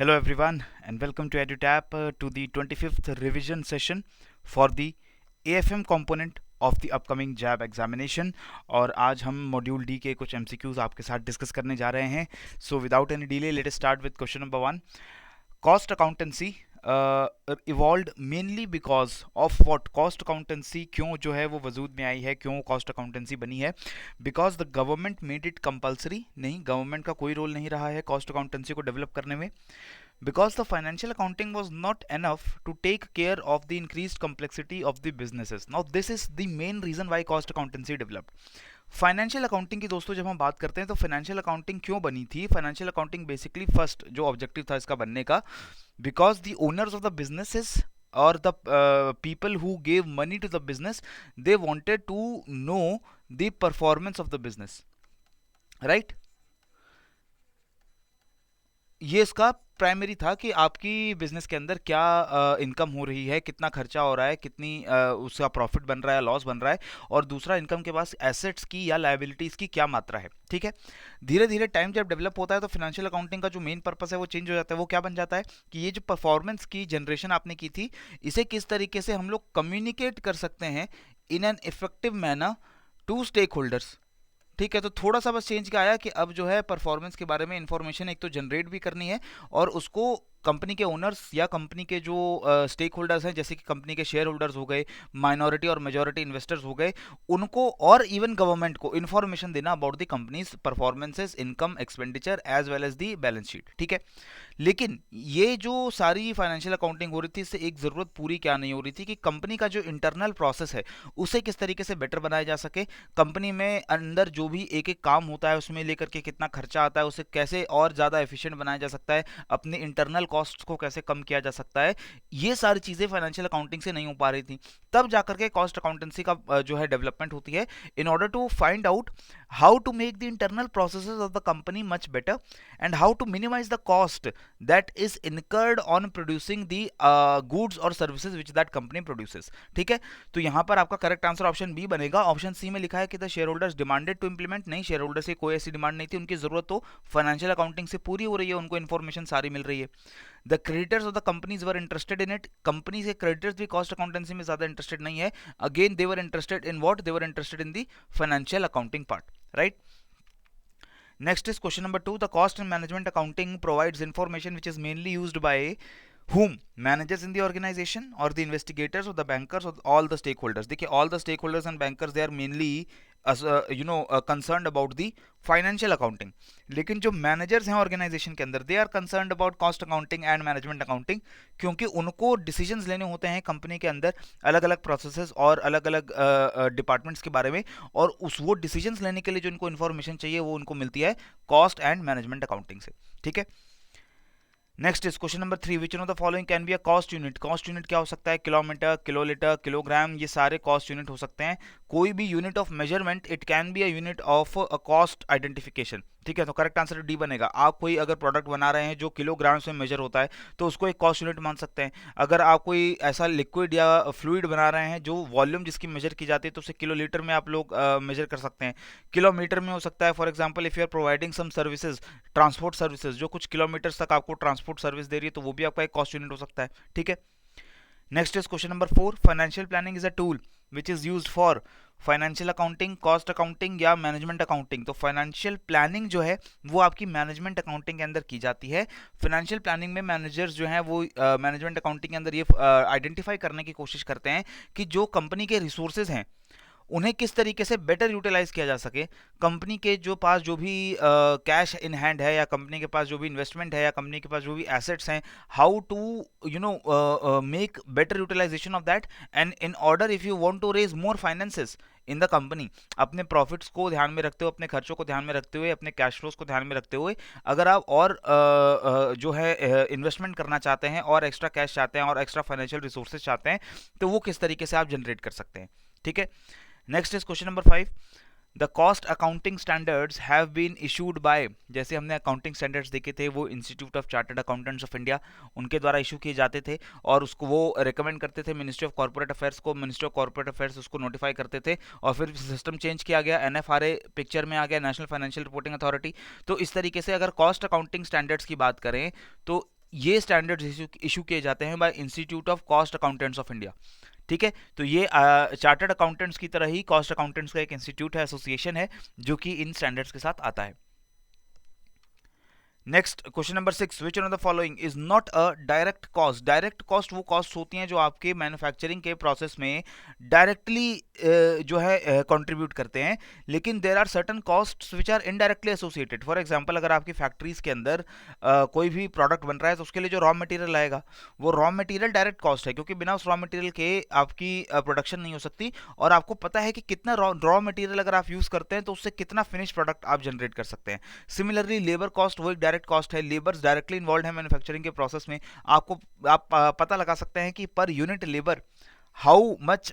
Hello everyone and welcome to EduTap to the 25th revision session for the AFM component of the upcoming JAB examination। और आज हम module D के कुछ MCQs आपके साथ discuss करने जा रहे हैं। So without any delay let us start with question number 1। Cost accountancy evolve mainly because of what. Cost accountancy क्यों जो है वो वजूद में आई है, क्यों कॉस्ट अकाउंटेंसी बनी है? Because the government made it compulsory. नहीं, गवर्नमेंट का कोई रोल नहीं रहा है कॉस्ट अकाउंटेंसी को डेवलप करने में। Because the financial accounting was not enough to take care of the increased complexity of the businesses. Now this is the main reason why cost accountancy developed. Financial accounting की दोस्तों जब हम बात करते हैं तो फाइनेंशियल अकाउंटिंग क्यों बनी थी? फाइनेंशियल अकाउंटिंग बेसिकली फर्स्ट जो ऑब्जेक्टिव था इसका बनने का, because the owners of the businesses और the people who gave money to the business, they wanted to know the performance of the business, right? ये इसका प्राइमरी था कि आपकी बिजनेस के अंदर क्या इनकम हो रही है, कितना खर्चा हो रहा है, कितनी उसका प्रॉफिट बन रहा है, लॉस बन रहा है, और दूसरा इनकम के पास एसेट्स की या लायबिलिटीज़ की क्या मात्रा है। ठीक है, धीरे धीरे टाइम जब डेवलप होता है तो फाइनेंशियल अकाउंटिंग का जो मेन पर्पस है वो चेंज हो जाता है। वो क्या बन जाता है कि ये जो परफॉर्मेंस की जनरेशन आपने की थी, इसे किस तरीके से हम लोग कम्युनिकेट कर सकते हैं in an effective manner to stakeholders. ठीक है, तो थोड़ा सा बस चेंज क्या आया कि अब जो है परफॉर्मेंस के बारे में इंफॉर्मेशन एक तो जनरेट भी करनी है, और उसको कंपनी के ओनर्स या कंपनी के जो स्टेक होल्डर्स हैं, जैसे कि कंपनी के शेयर होल्डर्स हो गए, माइनॉरिटी और मेजॉरिटी इन्वेस्टर्स हो गए, उनको और इवन गवर्नमेंट को इन्फॉर्मेशन देना about the companies performances, income, expenditure as well as the balance sheet. ठीक है, लेकिन ये जो सारी फाइनेंशियल अकाउंटिंग हो रही थी, इससे एक ज़रूरत पूरी क्या नहीं हो रही थी कि कंपनी का जो इंटरनल प्रोसेस है उसे किस तरीके से बेटर बनाया जा सके। कंपनी में अंदर जो भी एक एक काम होता है उसमें लेकर के कितना खर्चा आता है, उसे कैसे और ज़्यादा एफिशिएंट बनाया जा सकता है, अपने इंटरनल कॉस्ट्स को कैसे कम किया जा सकता है, ये सारी चीज़ें फाइनेंशियल अकाउंटिंग से नहीं हो पा रही थी। तब जाकर के कॉस्ट अकाउंटेंसी का जो है डेवलपमेंट होती है, in order to find out how to make the internal processes of the company much better and how to minimize the cost that is incurred on producing the goods or services which that company produces। ठीक है, तो यहाँ पर आपका correct answer option B बनेगा। Option C में लिखा है कि the shareholders demanded to implement. नहीं, शेयर होल्डर से कोई ऐसी डिमांड नहीं थी, उनकी जरूरत तो फाइनेंशियल अकाउंटिंग से पूरी हो रही है, उनको इन्फॉर्मेशन सारी मिल रही है। The creditors of the companies were interested in it. Company के क्रेडिटर्स भी कॉस्ट अकाउंटेंसी में ज्यादा इंटरेस्टेड नहीं है। Again they were interested in what? They were interested in the financial accounting part, right? Next is question number 2. The cost and management accounting provides information which is mainly used by whom? Managers in the organization or the investigators or the bankers or all the stakeholders? देखिए, all the stakeholders and bankers, they are mainly concerned about the financial accounting, लेकिन जो managers हैं organisation के अंदर, they are concerned about cost accounting and management accounting, क्योंकि उनको decisions लेने होते हैं कंपनी के अंदर अलग अलग प्रोसेसेस और अलग अलग डिपार्टमेंट्स के बारे में, और उस वो डिसीजंस लेने के लिए जो उनको इन्फॉर्मेशन चाहिए वो उनको मिलती है कॉस्ट एंड मैनेजमेंट अकाउंटिंग से। ठीक है, next is question number 3। Which one of the following can be a cost unit? Cost unit क्या हो सकता है? किलोमीटर, किलोलीटर, किलोग्राम, ये सारे कॉस्ट यूनिट हो सकते हैं। कोई भी unit of measurement, it can be a unit of a cost identification. ठीक है, तो करेक्ट आंसर डी बनेगा। आप कोई अगर प्रोडक्ट बना रहे हैं जो किलोग्राम्स में मेजर होता है तो उसको एक कॉस्ट यूनिट मान सकते हैं। अगर आप कोई ऐसा लिक्विड या फ्लूइड बना रहे हैं जो वॉल्यूम जिसकी मेजर की जाती है तो उसे किलोलीटर में आप लोग मेजर कर सकते हैं। किलोमीटर में हो सकता है, for example if you are providing some services, transport services जो कुछ किलोमीटर्स तक आपको ट्रांसपोर्ट सर्विस दे रही है, तो वो भी आपका एक कॉस्ट यूनिट हो सकता है। ठीक है, next is question number 4। Financial planning is a tool which is used for financial accounting, cost accounting या मैनेजमेंट अकाउंटिंग। तो फाइनेंशियल प्लानिंग जो है वो आपकी मैनेजमेंट अकाउंटिंग के अंदर की जाती है। फाइनेंशियल प्लानिंग में मैनेजर्स जो हैं वो मैनेजमेंट अकाउंटिंग के अंदर ये आइडेंटिफाई करने की कोशिश करते हैं कि जो कंपनी के रिसोर्सेज हैं उन्हें किस तरीके से बेटर यूटिलाइज किया जा सके। कंपनी के जो पास जो भी कैश इन हैंड है, या कंपनी के पास जो भी इन्वेस्टमेंट है, या कंपनी के पास जो भी एसेट्स हैं, how to make better utilisation of that, and in order if you want to raise more finances in the company, अपने प्रॉफिट्स को ध्यान में रखते हुए, अपने खर्चों को ध्यान में रखते हुए, अपने कैश फ्लोज को ध्यान में रखते हुए, अगर आप और जो है इन्वेस्टमेंट करना चाहते हैं और एक्स्ट्रा कैश चाहते हैं और एक्स्ट्रा फाइनेंशियल रिसोर्सेज चाहते हैं, तो वो किस तरीके से आप जनरेट कर सकते हैं। ठीक है, next is question number 5। The cost accounting standards have been issued by, जैसे हमने अकाउंटिंग स्टैंडर्ड्स देखे थे वो institute of chartered accountants of India, उनके द्वारा इशू किए जाते थे, और उसको वो रिकमेंड करते थे मिनिस्ट्री ऑफ कॉर्पोरेट अफेयर्स को। मिनिस्ट्री ऑफ कॉर्पोरेट अफेयर्स उसको नोटिफाई करते थे, और फिर सिस्टम चेंज किया गया, NFRA पिक्चर में आ गया, नेशनल फाइनेंशियल रिपोर्टिंग अथॉरिटी। तो इस तरीके से अगर कॉस्ट अकाउंटिंग स्टैंडर्ड्स की बात करें तो ये स्टैंडर्ड्स इशू किए जाते हैं bye institute of cost accountants of India. ठीक है, तो ये चार्टर्ड अकाउंटेंट्स की तरह ही कॉस्ट अकाउंटेंट्स का एक इंस्टीट्यूट है, एसोसिएशन है, जो कि इन स्टैंडर्ड्स के साथ आता है। Next question number 6, which one of the following is not a direct cost. Direct cost वो कॉस्ट होती हैं जो आपके मैन्युफैक्चरिंग के प्रोसेस में डायरेक्टली जो है कंट्रीब्यूट करते हैं, लेकिन there are certain costs which are indirectly associated. For example, अगर आपकी फैक्ट्रीज के अंदर कोई भी प्रोडक्ट बन रहा है तो उसके लिए जो रॉ मटेरियल आएगा वो रॉ मटेरियल डायरेक्ट कॉस्ट है, क्योंकि बिना उस रॉ मटेरियल के आपकी प्रोडक्शन नहीं हो सकती, और आपको पता है कि कितना रॉ मटेरियल अगर आप यूज करते हैं तो उससे कितना फिनिश प्रोडक्ट आप जनरेट कर सकते हैं। सिमिलरली लेबर कॉस्ट वो एक डायरेक्ट कॉस्ट है, लेबर्स डायरेक्टली इन्वॉल्व है मैन्युफैक्चरिंग के प्रोसेस में। आप पता लगा सकते हैं कि per unit labour how much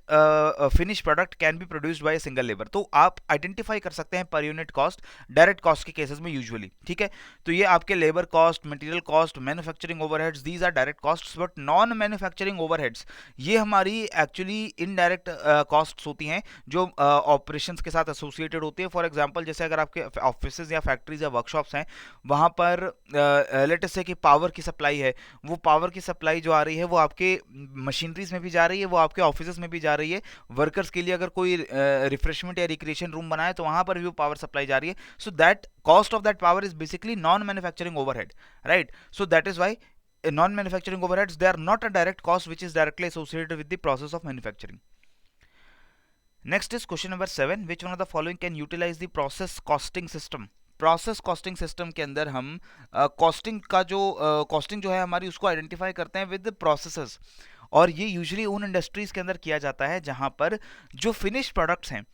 finish product can be produced by single labour, तो आप आइडेंटिफाई कर सकते हैं per unit cost direct cost के केसेस में यूजुअली। ठीक है, तो ये आपके labour cost, material cost, manufacturing overheads, these are direct costs. But non manufacturing overheads ये हमारी एक्चुअली इनडायरेक्ट कॉस्ट्स होती हैं जो ऑपरेशंस के साथ एसोसिएटेड होती है। फॉर एग्जांपल, जैसे अगर आपके ऑफिसेज या फैक्ट्रीज या वर्कशॉप्स हैं, वहाँ पर लेट अस से कि पावर की सप्लाई है, वो पावर की सप्लाई जो आ रही है वो आपके मशीनरीज में भी जा रही है, वो आपके ऑफिसेज में भी जा रही है। वर्कर्स के लिए अगर कोई रिफ्रेशमेंट या रिक्रिएशन रूम बनाए तो वहां पर भी वो पावर सप्लाई जा रही है। So that cost of that power is basically non manufacturing overhead, right? So that is why non-manufacturing overheads, they are not a direct cost which is directly associated with the process of manufacturing. Next is question number 7, which one of the following can utilize the process costing system? Process costing system के अंदर हम costing का जो costing जो है हमारी उसको identify करते हैं विद प्रोसेसेस, और ये यूजुअली उन इंडस्ट्रीज के अंदर किया जाता है जहां पर जो फिनिश प्रोडक्ट्स हैं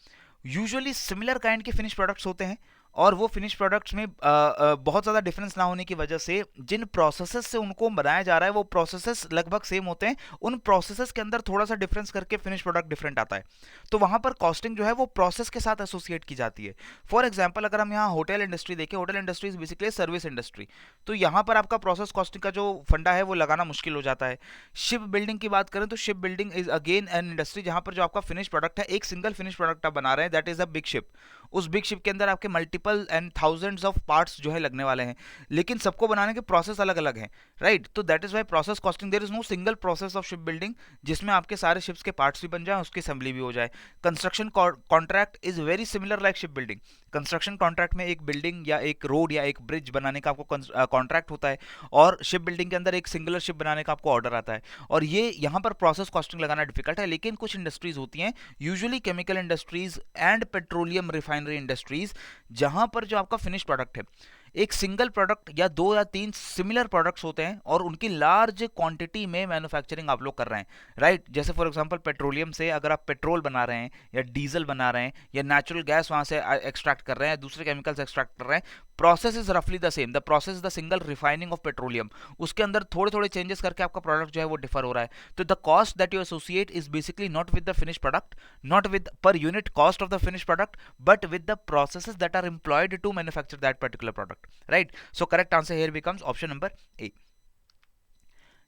यूजुअली सिमिलर काइंड के फिनिश प्रोडक्ट्स होते हैं, और वो फिनिश प्रोडक्ट्स में बहुत ज़्यादा डिफरेंस ना होने की वजह से जिन प्रोसेसेस से उनको बनाया जा रहा है वो प्रोसेसेस लगभग सेम होते हैं, उन प्रोसेसेस के अंदर थोड़ा सा डिफरेंस करके फिनिश प्रोडक्ट डिफरेंट आता है, तो वहाँ पर कॉस्टिंग जो है वो प्रोसेस के साथ एसोसिएट की जाती है। फॉर एग्जाम्पल, अगर हम यहाँ होटल इंडस्ट्री देखें, hotel industry is basically service industry, तो यहाँ पर आपका प्रोसेस कॉस्टिंग का जो फंडा है वो लगाना मुश्किल हो जाता है। शिप बिल्डिंग की बात करें तो ship building is again an industry जहाँ पर जो आपका फिनिश प्रोडक्ट है, एक सिंगल फिनिश प्रोडक्ट आप बना रहे हैं, that is a big ship. उस बिग शिप के अंदर आपके multiple and thousands of parts जो है लगने वाले हैं, लेकिन सबको बनाने के प्रोसेस अलग अलग हैं, राइट? तो that is why process costing, there is no single process of ship building जिसमें आपके सारे शिप्स के पार्ट्स भी बन जाए, उसकी असेंबली भी हो जाए। Construction contract is very similar like ship building. Construction contract में एक बिल्डिंग या एक रोड या एक ब्रिज बनाने का आपको कॉन्ट्रैक्ट होता है, और शिप बिल्डिंग के अंदर एक सिंगुलर शिप बनाने का आपको ऑर्डर आता है, और ये यहाँ पर प्रोसेस कॉस्टिंग लगाना डिफिकल्ट है। लेकिन कुछ इंडस्ट्रीज होती हैं, usually chemical industries and petroleum refinery industries, जहां पर जो आपका फिनिश प्रोडक्ट है एक सिंगल प्रोडक्ट या 2 या 3 सिमिलर प्रोडक्ट्स होते हैं और उनकी लार्ज क्वांटिटी में मैन्युफैक्चरिंग आप लोग कर रहे हैं, राइट? जैसे फॉर एग्जांपल पेट्रोलियम से अगर आप पेट्रोल बना रहे हैं या डीजल बना रहे हैं या नेचुरल गैस वहां से एक्सट्रैक्ट कर रहे हैं, दूसरे केमिकल्स एक्सट्रैक्ट कर रहे हैं, प्रोसेस इज रफली the same, the process is the single refining of petroleum. उसके अंदर थोड़े थोड़े चेंजेस करके आपका प्रोडक्ट जो है वो डिफर हो रहा है, तो the cost that you associate is basically not with the finish product, not with per unit cost of the finish product, but with the processes that are employed to manufacture that particular product, right? So correct answer here becomes option number A.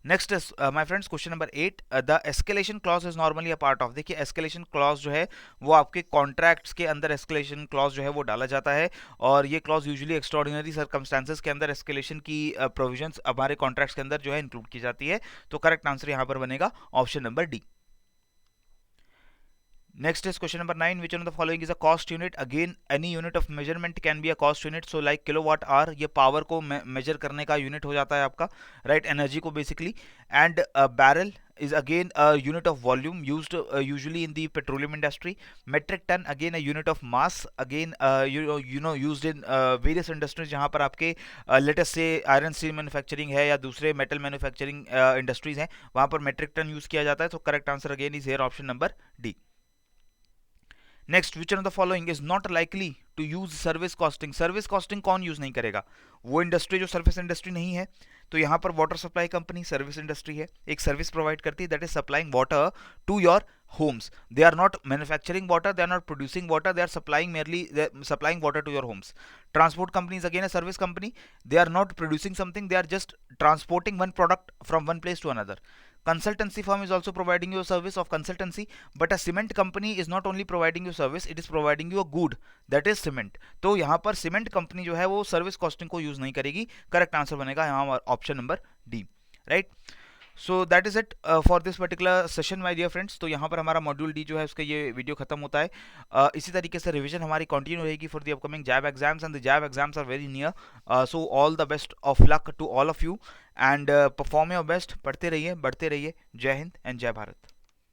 Next is my friends question number 8, the escalation clause is normally a part of. देखिए escalation clause जो है वो आपके contracts के अंदर escalation clause जो है वो डाला जाता है, और ये क्लॉज यूजुअली एक्स्ट्राऑर्डिनरी सर्कमस्टेंसेस के अंदर एस्केलेशन की प्रोविजंस हमारे कॉन्ट्रैक्ट्स के अंदर जो है इंक्लूड की जाती है, तो करेक्ट आंसर यहाँ पर बनेगा option number D. Next is question number 9, which one of the following is a cost unit? Again any unit of measurement can be a cost unit, so like kilowatt hour ये power को measure करने का unit हो जाता है आपका, right? energy को basically, and barrel is again a unit of volume used usually in the petroleum industry. Metric ton again a unit of mass, again you know used in various industries जहाँ पर आपके let us say iron steel manufacturing है या दूसरे metal manufacturing industries हैं, वहाँ पर metric ton use किया जाता है, so correct answer again is here option number D. Next, which one of the following is not likely to use service costing? Service costing कौन यूज नहीं करेगा? वो इंडस्ट्री जो सर्विस इंडस्ट्री नहीं है, तो यहाँ पर water supply company service industry है, एक सर्विस प्रोवाइड करती है, that is supplying water to your homes. They are not manufacturing water, they are not producing water, they are supplying supplying water to your homes. Transport company is again a service company, they are not producing something, they are just transporting one product from one place to another. Consultancy firm is also providing you a service of consultancy, but a cement company is not only providing you service, it is providing you a good, that is cement. तो यहाँ पर cement company जो है वो service costing को use नहीं करेगी, correct answer बनेगा यहाँ option number D, right. So that is it for this particular session my dear friends. तो यहाँ पर हमारा मॉड्यूल डी जो है उसका ये वीडियो खत्म होता है। इसी तरीके से रिवीजन हमारी कंटिन्यू रहेगी for the upcoming JAIIB exams, and the JAIIB exams are very near. So all the best of luck to all of you, and perform your best. पढ़ते रहिए, बढ़ते रहिए। जय हिंद एंड जय भारत।